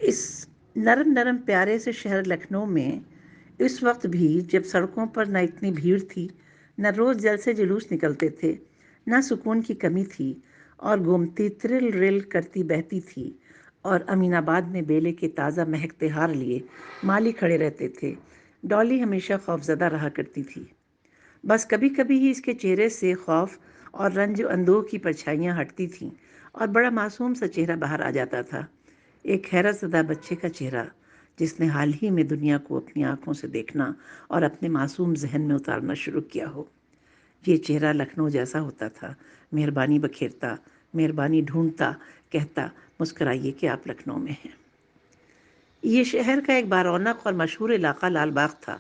اس نرم نرم پیارے سے شہر لکھنؤ میں اس وقت بھی، جب سڑکوں پر نہ اتنی بھیڑ تھی، نہ روز جل سے جلوس نکلتے تھے، نہ سکون کی کمی تھی، اور گومتی ترل رل کرتی بہتی تھی، اور امین آباد میں بیلے کے تازہ مہکتے ہار لیے مالی کھڑے رہتے تھے، ڈالی ہمیشہ خوفزدہ رہا کرتی تھی۔ بس کبھی کبھی ہی اس کے چہرے سے خوف اور رنج و اندوہ کی پرچھائیاں ہٹتی تھیں، اور بڑا معصوم سا چہرہ باہر آ جاتا تھا، ایک حیرت زدہ بچے کا چہرہ جس نے حال ہی میں دنیا کو اپنی آنکھوں سے دیکھنا اور اپنے معصوم ذہن میں اتارنا شروع کیا ہو۔ یہ چہرہ لکھنؤ جیسا ہوتا تھا، مہربانی بکھیرتا، مہربانی ڈھونڈتا، کہتا مسکرائیے کہ آپ لکھنؤ میں ہیں۔ یہ شہر کا ایک بارونق اور مشہور علاقہ لال باغ تھا۔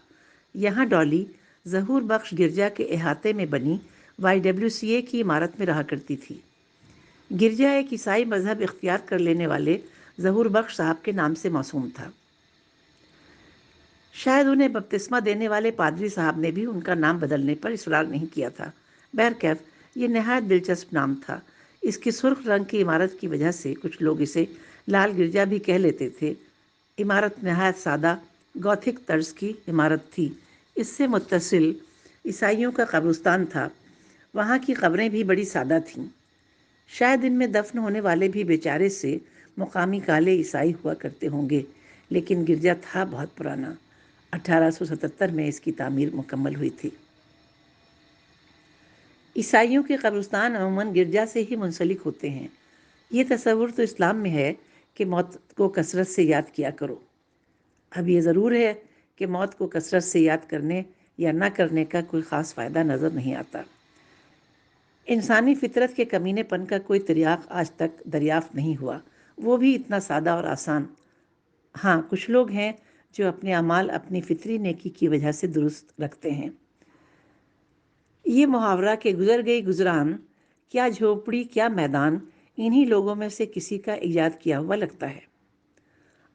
یہاں ڈالی ظہور بخش گرجا کے احاطے میں بنی YWCA کی عمارت میں رہا کرتی تھی۔ گرجا ایک عیسائی مذہب اختیار کر لینے والے ظہور بخش صاحب کے نام سے موسوم تھا۔ شاید انہیں بپتسمہ دینے والے پادری صاحب نے بھی ان کا نام بدلنے پر اصرار نہیں کیا تھا۔ بہرکیف یہ نہایت دلچسپ نام تھا۔ اس کی سرخ رنگ کی عمارت کی وجہ سے کچھ لوگ اسے لال گرجا بھی کہہ لیتے تھے۔ عمارت نہایت سادہ گوتھک طرز کی عمارت تھی۔ اس سے متصل عیسائیوں کا قبرستان تھا۔ وہاں کی قبریں بھی بڑی سادہ تھیں۔ شاید ان میں دفن ہونے والے بھی بیچارے سے مقامی کالے عیسائی ہوا کرتے ہوں گے، لیکن گرجا تھا بہت پرانا۔ 1877 میں اس کی تعمیر مکمل ہوئی تھی۔ عیسائیوں کے قبرستان عموماً گرجا سے ہی منسلک ہوتے ہیں۔ یہ تصور تو اسلام میں ہے کہ موت کو کثرت سے یاد کیا کرو۔ اب یہ ضرور ہے کہ موت کو کثرت سے یاد کرنے یا نہ کرنے کا کوئی خاص فائدہ نظر نہیں آتا۔ انسانی فطرت کے کمینے پن کا کوئی تریاق آج تک دریافت نہیں ہوا، وہ بھی اتنا سادہ اور آسان۔ ہاں، کچھ لوگ ہیں جو اپنے اعمال اپنی فطری نیکی کی وجہ سے درست رکھتے ہیں۔ یہ محاورہ کہ گزر گئی گزران، کیا جھوپڑی کیا میدان، انہی لوگوں میں سے کسی کا ایجاد کیا ہوا لگتا ہے۔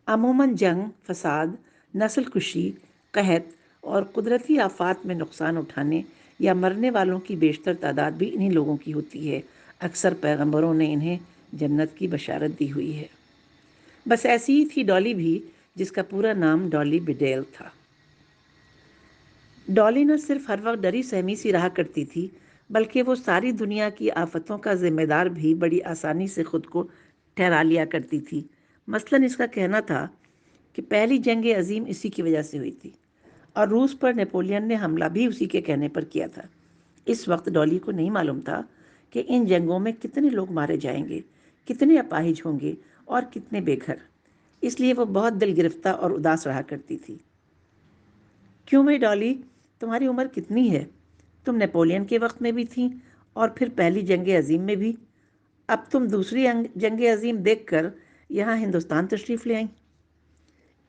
عموماً جنگ، فساد، نسل کشی، قحط اور قدرتی آفات میں نقصان اٹھانے یا مرنے والوں کی بیشتر تعداد بھی انہی لوگوں کی ہوتی ہے۔ اکثر پیغمبروں نے انہیں جنت کی بشارت دی ہوئی ہے۔ بس ایسی ہی تھی ڈالی بھی، جس کا پورا نام ڈالی بیڈیل تھا۔ ڈالی نہ صرف ہر وقت ڈری سہمی سی رہا کرتی تھی، بلکہ وہ ساری دنیا کی آفتوں کا ذمہ دار بھی بڑی آسانی سے خود کو ٹھہرا لیا کرتی تھی۔ مثلاً اس کا کہنا تھا کہ پہلی جنگ عظیم اسی کی وجہ سے ہوئی تھی، اور روس پر نیپولین نے حملہ بھی اسی کے کہنے پر کیا تھا۔ اس وقت ڈالی کو نہیں معلوم تھا کہ ان جنگوں میں کتنے لوگ مارے جائیں گے، کتنے اپاہج ہوں گے اور کتنے بے گھر۔ اس لیے وہ بہت دل گرفتہ اور اداس رہا کرتی تھی۔ کیوں بھائی ڈالی، تمہاری عمر کتنی ہے؟ تم نیپولین کے وقت میں بھی تھیں اور پھر پہلی جنگ عظیم میں بھی۔ اب تم دوسری جنگ عظیم دیکھ کر یہاں ہندوستان تشریف لے آئیں۔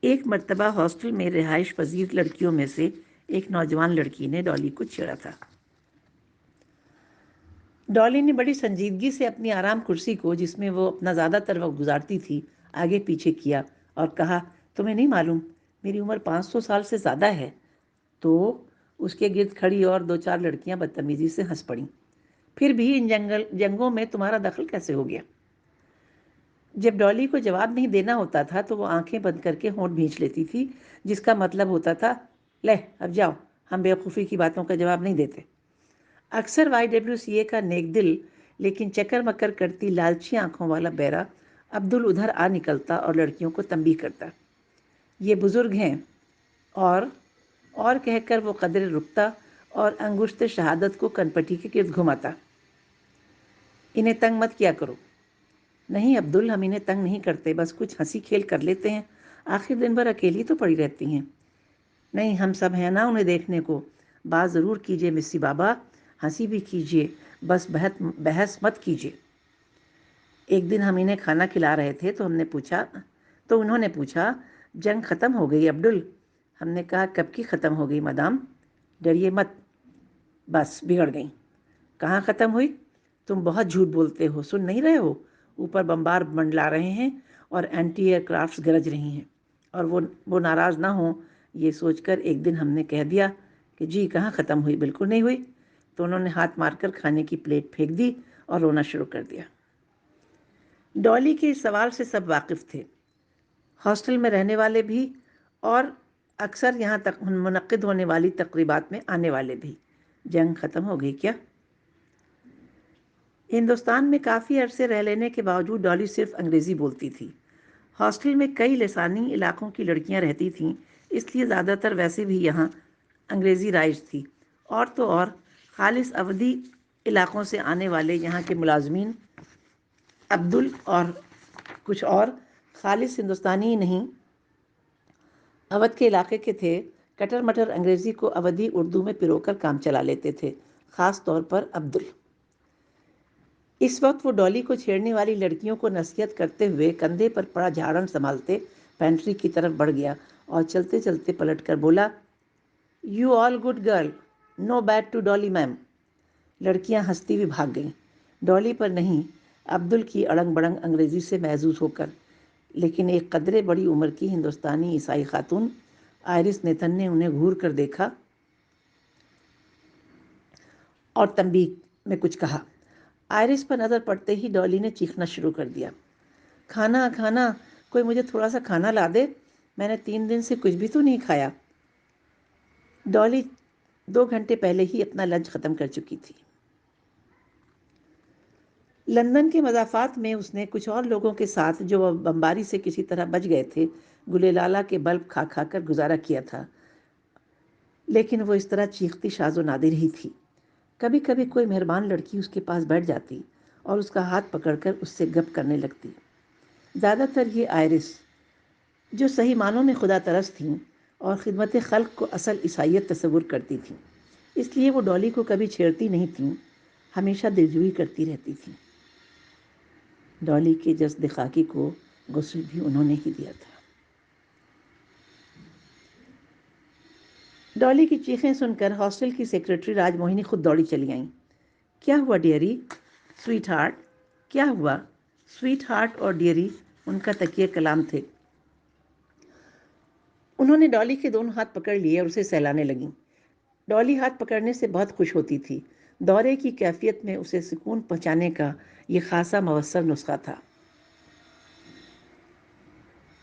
ایک مرتبہ ہاسٹل میں رہائش پذیر لڑکیوں میں سے ایک نوجوان لڑکی نے ڈالی کو چھیڑا تھا۔ ڈالی نے بڑی سنجیدگی سے اپنی آرام کرسی کو، جس میں وہ اپنا زیادہ تر وقت گزارتی تھی، آگے پیچھے کیا اور کہا، تمہیں نہیں معلوم میری عمر 500 سال سے زیادہ ہے؟ تو اس کے گرد کھڑی اور دو چار لڑکیاں بدتمیزی سے ہنس پڑیں۔ پھر بھی ان جنگوں میں تمہارا دخل کیسے ہو گیا؟ جب ڈالی کو جواب نہیں دینا ہوتا تھا تو وہ آنکھیں بند کر کے ہونٹ بھینچ لیتی تھی، جس کا مطلب ہوتا تھا، لے اب جاؤ، ہم بیوقوفی کی باتوں کا جواب نہیں دیتے۔ اکثر YWCA کا نیک دل لیکن چکر مکر کرتی لالچی آنکھوں والا بیرا عبدل ادھر آ نکلتا اور لڑکیوں کو تنبیہ کرتا، یہ بزرگ ہیں، اور کہہ کر وہ قدرے رکتا اور انگشت شہادت کو کنپٹی کے گرد گھماتا۔ انہیں تنگ مت کیا کرو۔ نہیں عبدل، ہم انہیں تنگ نہیں کرتے، بس کچھ ہنسی کھیل کر لیتے ہیں، آخر دن بھر اکیلی تو پڑی رہتی ہیں۔ نہیں، ہم سب ہیں نا انہیں دیکھنے کو، بات ضرور کیجئے مسی بابا، ہنسی بھی کیجئے، بس بحث مت کیجئے۔ ایک دن ہم انہیں کھانا کھلا رہے تھے تو انہوں نے پوچھا، جنگ ختم ہو گئی عبدل؟ ہم نے کہا، کب کی ختم ہو گئی مدام، ڈریے مت، بس بگڑ گئیں۔ کہاں ختم ہوئی؟ تم بہت جھوٹ بولتے ہو، سن نہیں رہے ہو؟ اوپر بمبار منڈلا رہے ہیں اور اینٹی ایئر کرافٹس گرج رہی ہیں، اور وہ ناراض نہ ہوں یہ سوچ کر ایک دن ہم نے کہہ دیا کہ جی کہاں ختم ہوئی، بالکل نہیں ہوئی، تو انہوں نے ہاتھ مار کر کھانے کی پلیٹ پھینک دی اور رونا شروع کر دیا۔ ڈالی کے اس سوال سے سب واقف تھے۔ ہاسٹل میں رہنے والے بھی اور اکثر یہاں تک منعقد ہونے والی تقریبات میں آنے والے بھی۔ جنگ ختم ہو گئی کیا؟ ہندوستان میں کافی عرصے رہ لینے کے باوجود ڈالی صرف انگریزی بولتی تھی۔ ہاسٹل میں کئی لسانی علاقوں کی لڑکیاں رہتی تھیں، اس لیے زیادہ تر ویسے بھی یہاں انگریزی رائج تھی، اور تو اور خالص اودھی علاقوں سے آنے والے یہاں کے ملازمین عبدل اور کچھ اور خالص ہندوستانی ہی نہیں اودھ کے علاقے کے تھے، کٹر مٹر انگریزی کو اودھی اردو میں پرو کر کام چلا لیتے تھے، خاص طور پر عبدل۔ اس وقت وہ ڈالی کو چھیڑنے والی لڑکیوں کو نصیحت کرتے ہوئے کندھے پر پڑا جھاڑن سنبھالتے پینٹری کی طرف بڑھ گیا اور چلتے چلتے پلٹ کر بولا، you all good girl, no bad to Dolly ma'am. لڑکیاں ہنستی ہوئی بھاگ گئیں، ڈالی پر نہیں، عبدل کی اڑنگ بڑنگ انگریزی سے محظوظ ہو کر۔ لیکن ایک قدرے بڑی عمر کی ہندوستانی عیسائی خاتون آئرس نیتھن نے انہیں گھور کر دیکھا اور تنبیہ میں کچھ کہا۔ آئرس پر نظر پڑتے ہی ڈالی نے چیخنا شروع کر دیا، کھانا کھانا، کوئی مجھے تھوڑا سا کھانا لا دے، میں نے 3 دن سے کچھ بھی تو نہیں کھایا۔ ڈالی 2 گھنٹے پہلے ہی اپنا لنچ ختم کر چکی تھی۔ لندن کے مضافات میں اس نے کچھ اور لوگوں کے ساتھ جو بمباری سے کسی طرح بچ گئے تھے، گلے لالا کے بلب کھا کھا کر گزارا کیا تھا، لیکن وہ اس طرح چیختی شاذ و نادر ہی تھی۔ کبھی کبھی کوئی مہربان لڑکی اس کے پاس بیٹھ جاتی اور اس کا ہاتھ پکڑ کر اس سے گپ کرنے لگتی۔ زیادہ تر یہ آئرس، جو صحیح معنوں میں خدا ترس تھیں اور خدمت خلق کو اصل عیسائیت تصور کرتی تھیں، اس لیے وہ ڈالی کو کبھی چھیڑتی نہیں تھیں، ہمیشہ دلجوئی کرتی رہتی تھیں۔ ڈالی کے جسد خاکی کو غسل بھی انہوں نے ہی دیا تھا۔ ڈالی کی چیخیں سن کر ہاسٹل کی سیکرٹری راج موہنی خود دوڑی چلی آئیں۔ کیا ہوا ڈیئری؟ Sweet heart? کیا ہوا؟ سویٹ ہارٹ اور ڈیئری ان کا تکیہ کلام تھے۔ انہوں نے ڈالی کے دونوں ہاتھ پکڑ لیے اور اسے سہلانے لگیں۔ ڈالی ہاتھ پکڑنے سے بہت خوش ہوتی تھی۔ دورے کی کیفیت میں اسے سکون پہنچانے کا یہ خاصا مؤثر نسخہ تھا۔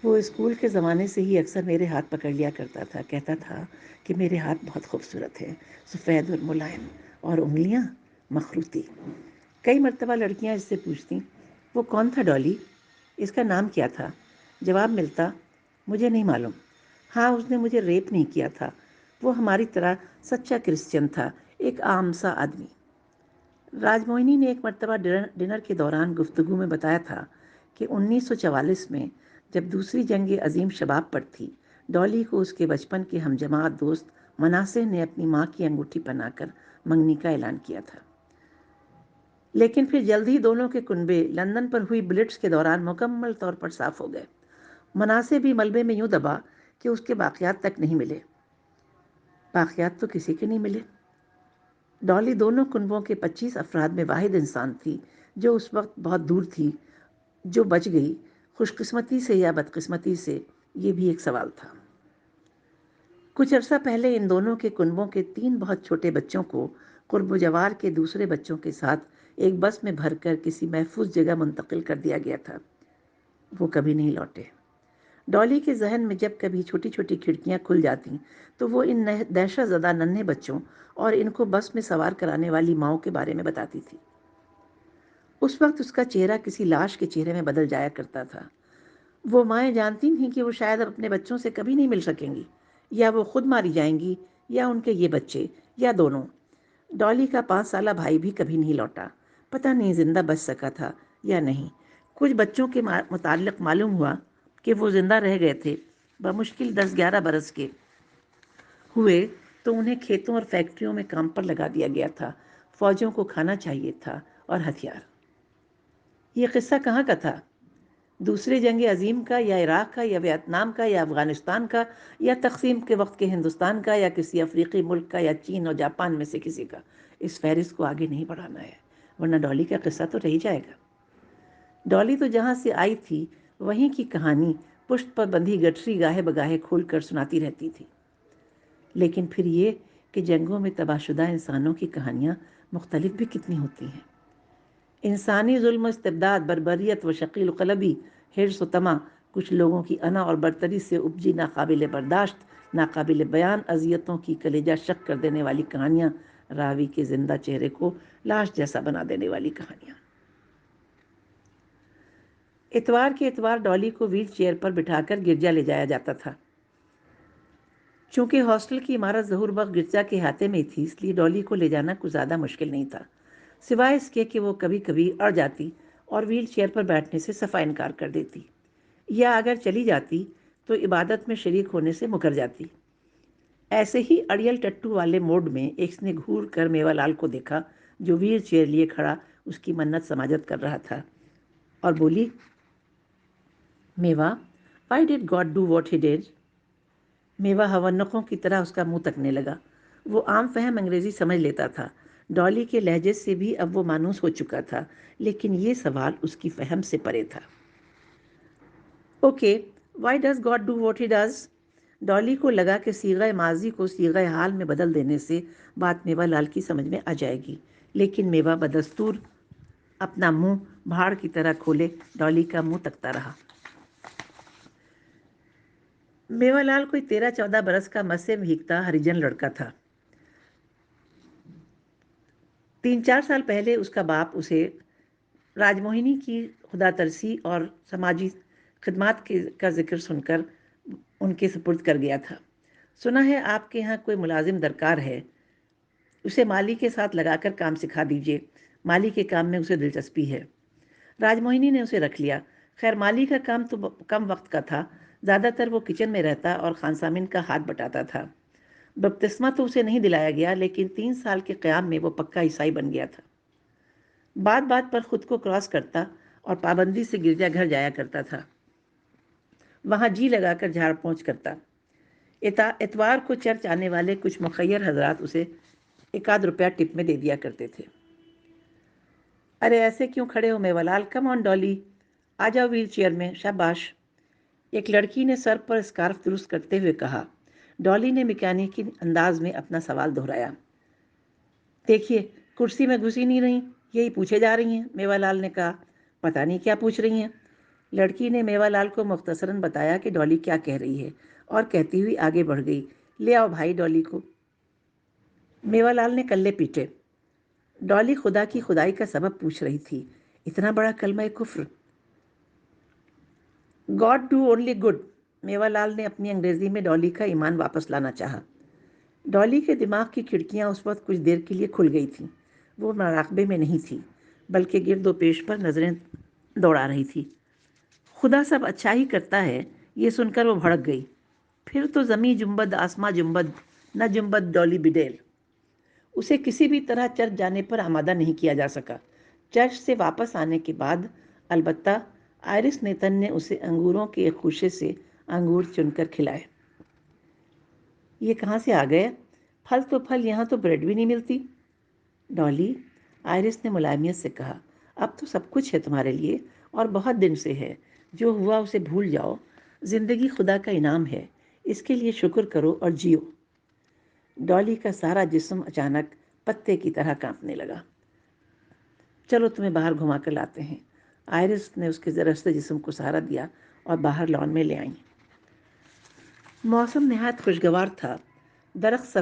وہ اسکول کے زمانے سے ہی اکثر میرے ہاتھ پکڑ لیا کرتا تھا، کہتا تھا کہ میرے ہاتھ بہت خوبصورت ہیں، سفید اور ملائم، اور انگلیاں مخروطی۔ کئی مرتبہ لڑکیاں اس سے پوچھتیں، وہ کون تھا ڈالی؟ اس کا نام کیا تھا؟ جواب ملتا، مجھے نہیں معلوم۔ ہاں، اس نے مجھے ریپ نہیں کیا تھا، وہ ہماری طرح سچا کرسچن تھا، ایک عام سا آدمی۔ راج موہنی نے ایک مرتبہ ڈنر کے دوران گفتگو میں بتایا تھا کہ 1944 میں جب دوسری جنگ عظیم شباب پر تھی، ڈالی کو اس کے بچپن کے ہم جماعت دوست مناصح نے اپنی ماں کی انگوٹھی پہنا کر منگنی کا اعلان کیا تھا۔ لیکن پھر جلد ہی دونوں کے کنبے لندن پر ہوئی بلٹس کے دوران مکمل طور پر صاف ہو گئے۔ مناصح بھی ملبے میں یوں دبا کہ اس کے باقیات تک نہیں ملے۔ باقیات تو کسی کے نہیں ملے۔ ڈالی دونوں کنبوں کے 25 افراد میں واحد انسان تھی جو اس وقت بہت دور تھی، جو بچ گئی، خوش قسمتی سے یا بدقسمتی سے، یہ بھی ایک سوال تھا۔ کچھ عرصہ پہلے ان دونوں کے کنبوں کے 3 بہت چھوٹے بچوں کو قرب و جوار کے دوسرے بچوں کے ساتھ ایک بس میں بھر کر کسی محفوظ جگہ منتقل کر دیا گیا تھا۔ وہ کبھی نہیں لوٹے۔ ڈالی کے ذہن میں جب کبھی چھوٹی چھوٹی کھڑکیاں کھل جاتیں تو وہ ان دہشت زدہ ننھے بچوں اور ان کو بس میں سوار کرانے والی ماؤں کے بارے میں بتاتی تھی۔ اس وقت اس کا چہرہ کسی لاش کے چہرے میں بدل جایا کرتا تھا۔ وہ مائیں جانتی تھیں کہ وہ شاید اپنے بچوں سے کبھی نہیں مل سکیں گی، یا وہ خود ماری جائیں گی یا ان کے یہ بچے، یا دونوں۔ ڈالی کا 5 سالہ بھائی بھی کبھی نہیں لوٹا، پتہ نہیں زندہ بچ سکا تھا یا نہیں۔ کچھ بچوں کے متعلق معلوم ہوا کہ وہ زندہ رہ گئے تھے، بمشکل 10-11 برس کے ہوئے تو انہیں کھیتوں اور فیکٹریوں میں کام پر لگا دیا گیا تھا، فوجوں کو کھانا چاہیے تھا اور ہتھیار۔ یہ قصہ کہاں کا تھا؟ دوسری جنگ عظیم کا، یا عراق کا، یا ویتنام کا، یا افغانستان کا، یا تقسیم کے وقت کے ہندوستان کا، یا کسی افریقی ملک کا، یا چین اور جاپان میں سے کسی کا؟ اس فہرست کو آگے نہیں بڑھانا ہے، ورنہ ڈالی کا قصہ تو رہ جائے گا۔ ڈالی تو جہاں سے آئی تھی وہیں کی کہانی پشت پر بندھی گٹری گاہے بگاہے کھول کر سناتی رہتی تھی۔ لیکن پھر یہ کہ جنگوں میں تباہ شدہ انسانوں کی کہانیاں مختلف بھی کتنی ہوتی ہیں۔ انسانی ظلم و استبداد، بربریت و شقیل و قلبی، حرص و طمع، کچھ لوگوں کی انا اور برتری سے اپجی ناقابل برداشت، ناقابل بیان اذیتوں کی کلیجہ شک کر دینے والی کہانیاں، راوی کے زندہ چہرے کو لاش جیسا بنا دینے والی کہانیاں۔ اتوار کے اتوار ڈالی کو ویل چیئر پر بٹھا کر گرجا لے جایا جاتا تھا۔ چونکہ ہاسٹل کی عمارت ظہور وقت گرجا کے احاطے میں تھی، اس لیے ڈالی کو لے جانا کچھ زیادہ مشکل نہیں تھا، سوائے اس کے کہ وہ کبھی کبھی اڑ جاتی اور ویل چیئر پر بیٹھنے سے صفا انکار کر دیتی، یا اگر چلی جاتی تو عبادت میں شریک ہونے سے مکر جاتی۔ ایسے ہی اڑیل ٹٹو والے موڈ میں ایک نے گھور کر میوا لال کو دیکھا، جو ویل چیئر لیے کھڑا اس کی منت سماجت کر رہا تھا، اور بولی، میوا، why did God do what he did؟ میوا ہونقوں کی طرح اس کا منہ تکنے لگا۔ وہ عام فہم انگریزی سمجھ لیتا تھا، ڈالی کے لہجے سے بھی اب وہ مانوس ہو چکا تھا، لیکن یہ سوال اس کی فہم سے پرے تھا۔ Okay, why does God do what he does؟ ڈالی کو لگا کہ صیغہ ماضی کو صیغہ حال میں بدل دینے سے بات میوا لال کی سمجھ میں آ جائے گی، لیکن میوا بدستور اپنا منہ بھاڑ کی طرح کھولے ڈالی کا منہ تکتا رہا۔ میوا لال کوئی 13-14 برس کا مسے بھیگتا ہریجن لڑکا تھا۔ 3-4 سال پہلے اس کا باپ اسے راج موہنی کی خدا ترسی اور سماجی خدمات کا ذکر سن کر ان کے سپرد کر گیا تھا۔ سنا ہے آپ کے ہاں کوئی ملازم درکار ہے، اسے مالی کے ساتھ لگا کر کام سکھا دیجیے، مالی کے کام میں اسے دلچسپی ہے۔ راج موہنی نے اسے رکھ لیا۔ خیر مالی کا کام تو کم وقت کا تھا، زیادہ تر وہ کچن میں رہتا اور خانسامن کا ہاتھ بٹاتا تھا۔ بپتسمہ تو اسے نہیں دلایا گیا، لیکن 3 سال کے قیام میں وہ پکا عیسائی بن گیا تھا۔ بات بات پر خود کو کراس کرتا اور پابندی سے گرجا گھر جایا کرتا تھا، وہاں جی لگا کر جھاڑ پونچھ کرتا۔ اتوار کو چرچ آنے والے کچھ مخیر حضرات اسے 1 روپیہ ٹپ میں دے دیا کرتے تھے۔ ارے ایسے کیوں کھڑے ہو میوا لال، کم آن ڈالی، آ جاؤ ویل چیئر میں، شاباش، ایک لڑکی نے سر پر اسکارف درست کرتے ہوئے کہا۔ ڈالی نے میکینیکی انداز میں اپنا سوال دہرایا۔ دیکھیے، کرسی میں گھسی نہیں رہی، یہی پوچھے جا رہی ہیں، میوا لال نے کہا۔ پتہ نہیں کیا پوچھ رہی ہیں۔ لڑکی نے میوا لال کو مختصراً بتایا کہ ڈالی کیا کہہ رہی ہے، اور کہتی ہوئی آگے بڑھ گئی، لے آؤ بھائی ڈالی کو۔ میوا لال نے کلے پیٹے۔ ڈالی خدا کی خدائی کا سبب پوچھ رہی تھی، اتنا بڑا کلمہ کفر! گاڈ ڈو اونلی گڈ، میوا لال نے اپنی انگریزی میں ڈالی کا ایمان واپس لانا چاہا۔ ڈالی کے دماغ کی کھڑکیاں اس وقت کچھ دیر کے لیے کھل گئی تھیں۔ وہ مراقبے میں نہیں تھی، بلکہ گرد و پیش پر نظریں دوڑا رہی تھی۔ خدا سب اچھا ہی کرتا ہے، یہ سن کر وہ بھڑک گئی۔ پھر تو زمیں جنبد آسماں جنبد، نہ جنبد ڈالی بڈیل۔ اسے کسی بھی طرح چرچ جانے پر آمادہ نہیں کیا جا سکا۔ چرچ سے واپس آنے کے بعد البتہ آئرس نیتن نے اسے انگوروں کے ایک خوشے سے انگور چن کر کھلائے۔ یہ کہاں سے آ گئے؟ پھل تو پھل، یہاں تو بریڈ بھی نہیں ملتی۔ ڈالی، آئرس نے ملائمیت سے کہا، اب تو سب کچھ ہے تمہارے لیے، اور بہت دن سے ہے۔ جو ہوا اسے بھول جاؤ، زندگی خدا کا انعام ہے، اس کے لیے شکر کرو اور جیو۔ ڈالی کا سارا جسم اچانک پتے کی طرح کانپنے لگا۔ چلو تمہیں باہر گھما کر لاتے ہیں۔ آئرس نے اس کے زرخشتے جسم کو سہارا دیا اور باہر لان میں لے آئیں۔ موسم نہایت خوشگوار تھا، درخت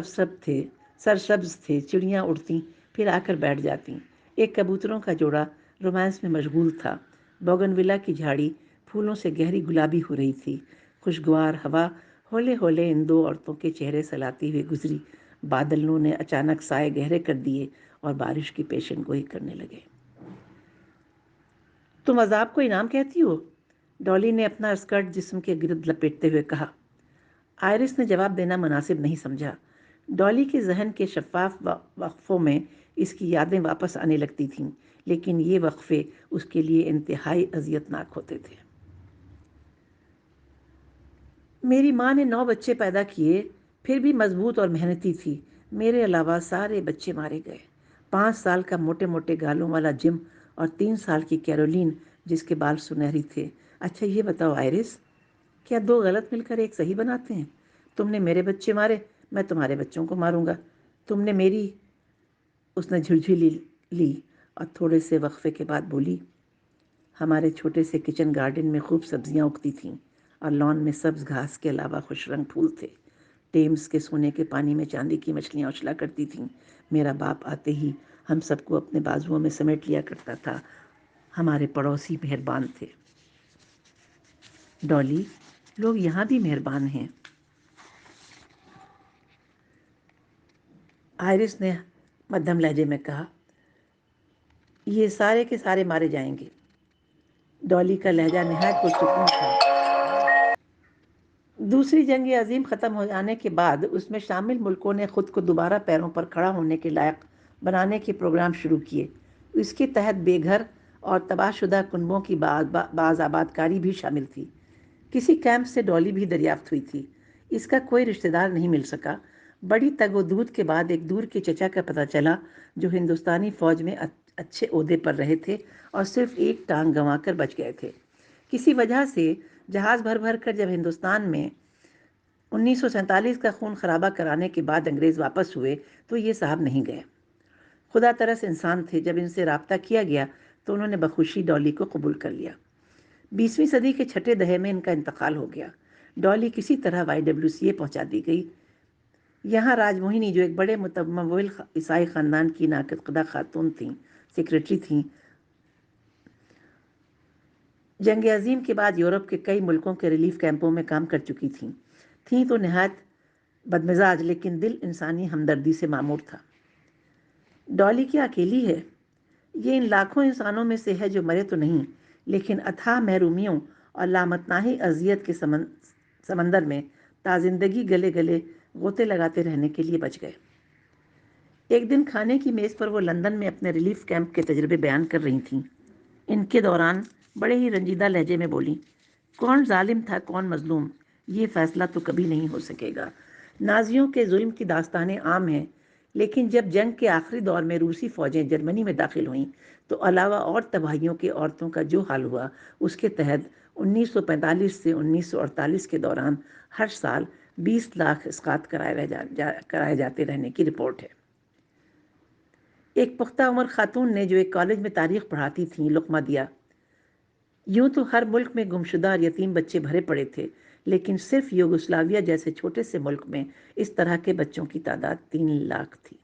سرسبز تھے، چڑیاں اڑتیں پھر آ کر بیٹھ جاتی۔ ایک کبوتروں کا جوڑا رومانس میں مشغول تھا۔ بوگن ویلا کی جھاڑی پھولوں سے گہری گلابی ہو رہی تھی۔ خوشگوار ہوا ہولے ہولے ان 2 عورتوں کے چہرے سلاتی ہوئے گزری۔ بادلوں نے اچانک سائے گہرے کر دیے اور بارش کی پیشن گوئی کرنے لگے۔ تم عذاب کو انعام کہتی ہو؟ ڈالی نے اپنا اسکرٹ جسم کے گرد لپیٹتے ہوئے کہا۔ آئرس نے جواب دینا مناسب نہیں سمجھا۔ ڈالی کے ذہن کے شفاف وقفوں میں اس کی یادیں واپس آنے لگتی تھیں، لیکن یہ وقفے اس کے لیے انتہائی اذیت ناک ہوتے تھے۔ میری ماں نے 9 بچے پیدا کیے، پھر بھی مضبوط اور محنتی تھی۔ میرے علاوہ سارے بچے مارے گئے۔ 5 سال کا موٹے موٹے گالوں والا جم اور 3 سال کی کیرولین جس کے بال سنہری تھے۔ اچھا یہ بتاؤ آئرس، کیا 2 غلط مل کر ایک صحیح بناتے ہیں؟ تم نے میرے بچے مارے، میں تمہارے بچوں کو ماروں گا۔ تم نے میری… اس نے جھلجھلی لی اور تھوڑے سے وقفے کے بعد بولی، ہمارے چھوٹے سے کچن گارڈن میں خوب سبزیاں اگتی تھیں اور لان میں سبز گھاس کے علاوہ خوش رنگ پھول تھے۔ ٹیمز کے سونے کے پانی میں چاندی کی مچھلیاں اچھلا کرتی تھیں۔ میرا باپ آتے ہی ہم سب کو اپنے بازوؤں میں سمیٹ لیا کرتا تھا۔ ہمارے پڑوسی مہربان تھے۔ ڈالی، لوگ یہاں بھی مہربان ہیں۔ آئرس نے مدھم لہجے میں کہا، یہ سارے کے سارے مارے جائیں گے۔ ڈالی کا لہجہ نہایت پرسکون تھا۔ دوسری جنگ عظیم ختم ہو جانے کے بعد اس میں شامل ملکوں نے خود کو دوبارہ پیروں پر کھڑا ہونے کے لائق بنانے کے پروگرام شروع کیے۔ اس کے تحت بے گھر اور تباہ شدہ کنبوں کی باز آبادکاری بھی شامل تھی۔ کسی کیمپ سے ڈالی بھی دریافت ہوئی تھی۔ اس کا کوئی رشتہ دار نہیں مل سکا۔ بڑی تگ و دود کے بعد ایک دور کے چچا کا پتہ چلا جو ہندوستانی فوج میں اچھے عہدے پر رہے تھے اور صرف ایک ٹانگ گنوا کر بچ گئے تھے۔ کسی وجہ سے جہاز بھر بھر کر جب ہندوستان میں 1947 کا خون خرابہ کرانے کے بعد انگریز واپس ہوئے تو یہ صاحب نہیں گئے۔ خدا ترس انسان تھے۔ جب ان سے رابطہ کیا گیا تو انہوں نے بخوشی ڈالی کو قبول کر لیا۔ 20ویں صدی کے چھٹے دہے میں ان کا انتقال ہو گیا۔ ڈالی کسی طرح YWCA پہنچا دی گئی۔ یہاں راج موہنی جو ایک بڑے متمول عیسائی خاندان کی ناقد قدہ خاتون تھیں، سیکریٹری تھیں۔ جنگ عظیم کے بعد یورپ کے کئی ملکوں کے ریلیف کیمپوں میں کام کر چکی تھیں تو نہایت بدمزاج لیکن دل انسانی ہمدردی سے معمور تھا۔ ڈالی کیا اکیلی ہے؟ یہ ان لاکھوں انسانوں میں سے ہے جو مرے تو نہیں لیکن اتھاہ محرومیوں اور لامتناہی اذیت کے سمندر میں تازندگی گلے گلے غوطے لگاتے رہنے کے لیے بچ گئے۔ ایک دن کھانے کی میز پر وہ لندن میں اپنے ریلیف کیمپ کے تجربے بیان کر رہی تھیں۔ ان کے دوران بڑے ہی رنجیدہ لہجے میں بولی، کون ظالم تھا کون مظلوم، یہ فیصلہ تو کبھی نہیں ہو سکے گا۔ نازیوں کے ظلم کی داستانیں عام ہیں لیکن جب جنگ کے آخری دور میں روسی فوجیں جرمنی میں داخل ہوئیں تو علاوہ اور تباہیوں کے عورتوں کا جو حال ہوا اس کے تحت 1945 سے 1948 کے دوران ہر سال 20 لاکھ اسقاط کرائے جاتے رہنے کی رپورٹ ہے۔ ایک پختہ عمر خاتون نے جو ایک کالج میں تاریخ پڑھاتی تھیں لقمہ دیا، یوں تو ہر ملک میں گمشدہ اور یتیم بچے بھرے پڑے تھے لیکن صرف یوگوسلاویہ جیسے چھوٹے سے ملک میں اس طرح کے بچوں کی تعداد 3 لاکھ تھی۔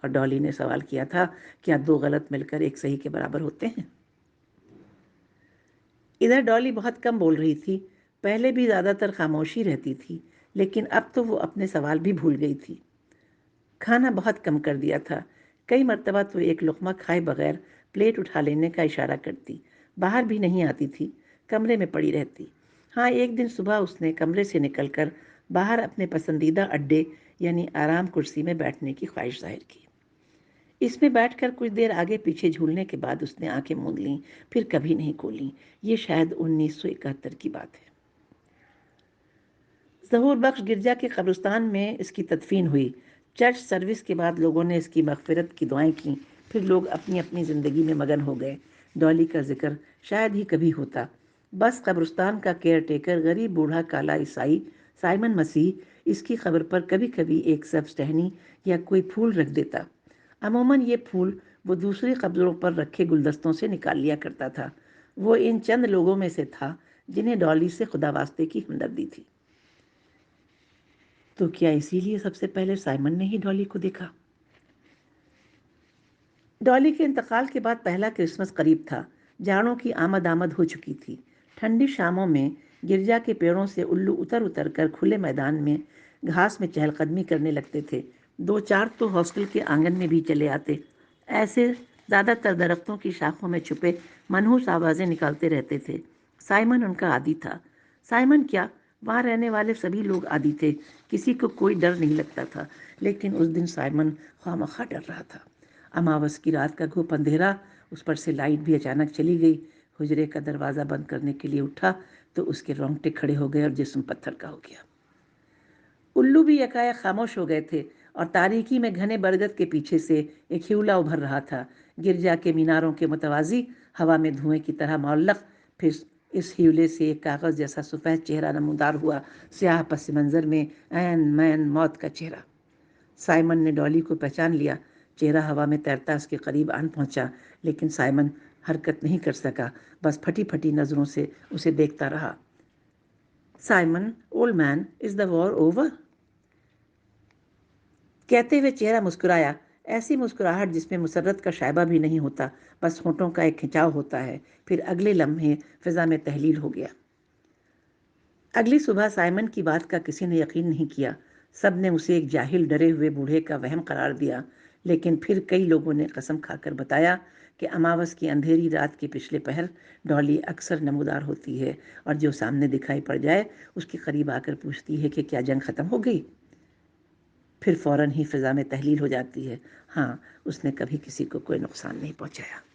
اور ڈالی نے سوال کیا تھا، کیا 2 غلط مل کر ایک صحیح کے برابر ہوتے ہیں؟ ادھر ڈالی بہت کم بول رہی تھی۔ پہلے بھی زیادہ تر خاموشی رہتی تھی لیکن اب تو وہ اپنے سوال بھی بھول گئی تھی۔ کھانا بہت کم کر دیا تھا۔ کئی مرتبہ تو ایک لقمہ کھائے بغیر پلیٹ اٹھا لینے کا اشارہ کرتی، باہر بھی نہیں آتی تھی، کمرے میں پڑی رہتی۔ ہاں، ایک دن صبح اس نے کمرے سے نکل کر باہر اپنے پسندیدہ اڈے یعنی آرام کرسی میں بیٹھنے کی خواہش ظاہر کی۔ اس میں بیٹھ کر کچھ دیر آگے پیچھے جھولنے کے بعد اس نے آنکھیں موند لیں، پھر کبھی نہیں کھولیں۔ یہ شاید 1971 کی بات ہے۔ ظہور بخش گرجا کے قبرستان میں اس کی تدفین ہوئی۔ چرچ سروس کے بعد لوگوں نے اس کی مغفرت کی دعائیں کیں، پھر لوگ اپنی اپنی زندگی میں مگن ہو گئے۔ ڈالی کا ذکر شاید ہی کبھی ہوتا۔ بس قبرستان کا کیئر ٹیکر غریب بوڑھا کالا عیسائی سائمن مسیح اس کی قبر پر کبھی کبھی ایک سبز ٹہنی یا کوئی پھول رکھ دیتا۔ عموماً یہ پھول وہ دوسری قبروں پر رکھے گلدستوں سے نکال لیا کرتا تھا۔ وہ ان چند لوگوں میں سے تھا جنہیں ڈالی سے خدا واسطے کی ہمدردی تھی۔ تو کیا اسی لیے سب سے پہلے سائمن نے ہی ڈالی کو دیکھا؟ ڈالی کے انتقال کے بعد پہلا کرسمس قریب تھا۔ جاڑوں کی آمد ہو چکی تھی۔ ٹھنڈی شاموں میں گرجا کے پیڑوں سے الو اتر کر کھلے میدان میں گھاس میں چہل قدمی کرنے لگتے تھے۔ 2-4 تو ہاسٹل کے آنگن میں بھی چلے آتے۔ ایسے زیادہ تر درختوں کی شاخوں میں چھپے منحوس آوازیں نکالتے رہتے تھے۔ سائمن ان کا عادی تھا۔ سائمن کیا، وہاں رہنے والے سبھی لوگ عادی تھے، کسی کو کوئی ڈر نہیں لگتا تھا، لیکن اس دن سائمن خواہ ڈر رہا تھا۔ اماوس کی رات کا گھوپ اندھیرا، اس پر سے لائٹ بھی اچانک چلی گئی۔ حجرے کا دروازہ بند کرنے کے لیے اٹھا تو اس کے رونگٹے کھڑے ہو گئے اور جسم پتھر کا ہو گیا۔ الو بھی یکایک خاموش ہو گئے تھے اور تاریکی میں گھنے برگد کے پیچھے سے ایک ہیولا ابھر رہا تھا، گرجا کے میناروں کے متوازی، ہوا میں دھوئیں کی طرح معلق۔ پھر اس ہیولے سے ایک کاغذ جیسا سفید چہرہ نمودار ہوا، سیاہ پس منظر میں عین مین موت کا چہرہ۔ سائمن نے ڈالی کو پہچان لیا۔ چہرہ ہوا میں تیرتا اس کے قریب آن پہنچا، لیکن سائمن حرکت نہیں کر سکا، بس پھٹی پھٹی نظروں سے اسے دیکھتا رہا۔ سائمن، اولڈ مین، از دا وار اوور؟ کہتے ہوئے چہرہ مسکرایا، ایسی مسکراہٹ جس میں مسرت کا شائبہ بھی نہیں ہوتا، بس ہونٹوں کا ایک کھنچاؤ ہوتا ہے۔ پھر اگلے لمحے فضا میں تحلیل ہو گیا۔ اگلی صبح سائمن کی بات کا کسی نے یقین نہیں کیا۔ سب نے اسے ایک جاہل ڈرے ہوئے بوڑھے کا وہم قرار دیا، لیکن پھر کئی لوگوں نے قسم کھا کر بتایا کہ اماوس کی اندھیری رات کے پچھلے پہر ڈالی اکثر نمودار ہوتی ہے، اور جو سامنے دکھائی پڑ جائے اس کے قریب آ کر پوچھتی ہے کہ کیا جنگ ختم ہو گئی؟ پھر فوراً ہی فضا میں تحلیل ہو جاتی ہے، ہاں، اس نے کبھی کسی کو کوئی نقصان نہیں پہنچایا۔